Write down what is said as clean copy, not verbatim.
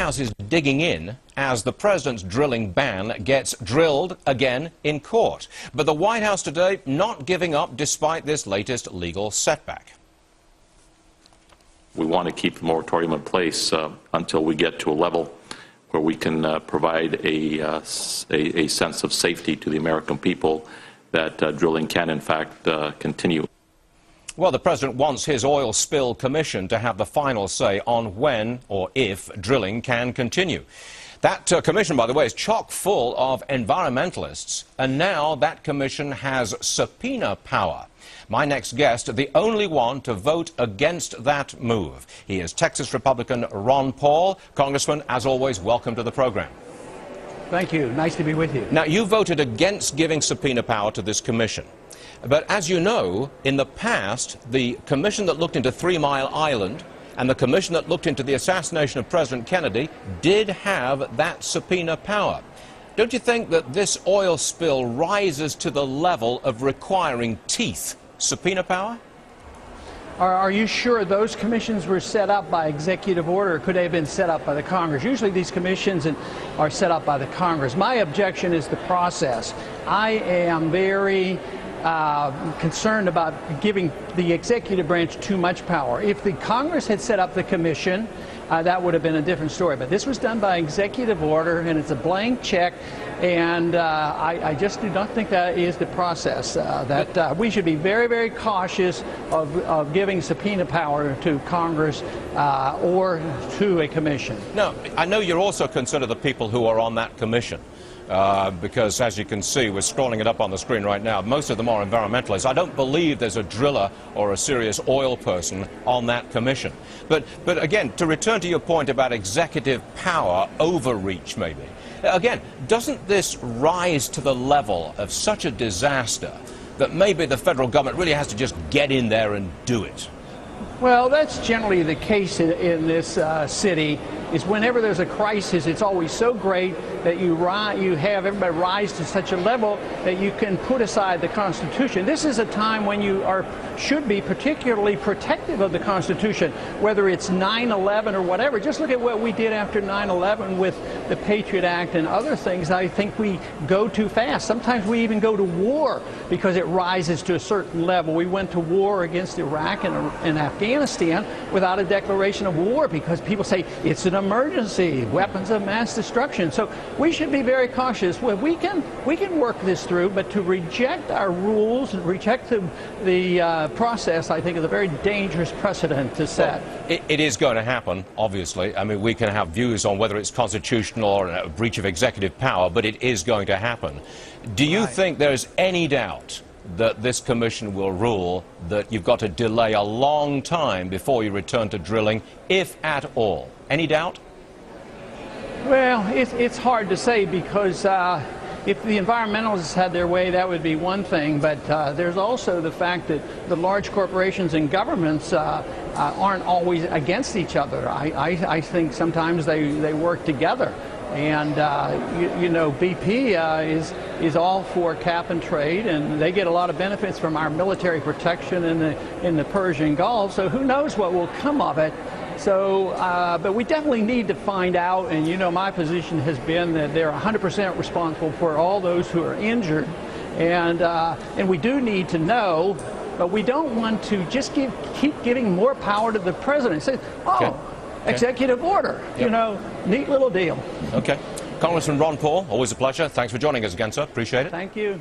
House is digging in as the president's drilling ban gets drilled again in court. But the White House today not giving up despite this latest legal setback. We want to keep the moratorium in place until we get to a level where we can provide a sense of safety to the American people that drilling can, in fact, continue. Well, the president wants his oil spill commission to have the final say on when or if drilling can continue. That commission, by the way, is chock full of environmentalists, and now that commission has subpoena power. My next guest, the only one to vote against that move. He is Texas Republican Ron Paul. Congressman, as always, welcome to the program. Thank you. Nice to be with you. Now, you voted against giving subpoena power to this commission. But as you know, in the past, the commission that looked into 3 Mile Island and the commission that looked into the assassination of President Kennedy did have that subpoena power. Don't you think that this oil spill rises to the level of requiring teeth, subpoena power? Are you sure those commissions were set up by executive order, or could they have been set up by the Congress? Usually these commissions are set up by the Congress. My objection is the process. I am very concerned about giving the executive branch too much power. If the Congress had set up the commission, that would have been a different story. But this was done by executive order, and it's a blank check, and I just do not think that is the process. We should be very, very cautious of giving subpoena power to Congress or to a commission. No, I know you're also concerned of the people who are on that commission. Because, as you can see, we're scrolling it up on the screen right now, most of them are environmentalists. I don't believe there's a driller or a serious oil person on that commission. But again, to return to your point about executive power, overreach maybe, again, doesn't this rise to the level of such a disaster that maybe the federal government really has to just get in there and do it? Well, that's generally the case in this city, is whenever there's a crisis, it's always so great that you have everybody rise to such a level that you can put aside the Constitution. This is a time when you should be particularly protective of the Constitution, whether it's 9/11 or whatever. Just look at what we did after 9/11 with the Patriot Act and other things. I think we go too fast. Sometimes we even go to war because it rises to a certain level. We went to war against Iraq and Afghanistan without a declaration of war because people say it's an emergency, weapons of mass destruction. So we should be very cautious. Well, we can work this through, but to reject our rules, reject the process, I think is a very dangerous precedent to set. Well, it is going to happen, obviously. I mean, we can have views on whether it's constitutional or a breach of executive power, but it is going to happen. Do you think there's any doubt that this commission will rule that you've got to delay a long time before you return to drilling, if at all? Any doubt? Well, it's hard to say because if the environmentalists had their way, that would be one thing, but there's also the fact that the large corporations and governments aren't always against each other. I think sometimes they work together. And, you know, BP is all for cap and trade, and they get a lot of benefits from our military protection in the Persian Gulf, so who knows what will come of it. So, but we definitely need to find out, and you know my position has been that they're 100% responsible for all those who are injured, and we do need to know, but we don't want to just keep giving more power to the president. Say, oh. Okay. Executive order, yep. You know, neat little deal. Okay. Congressman Ron Paul, always a pleasure. Thanks for joining us again, sir. Appreciate it. Thank you.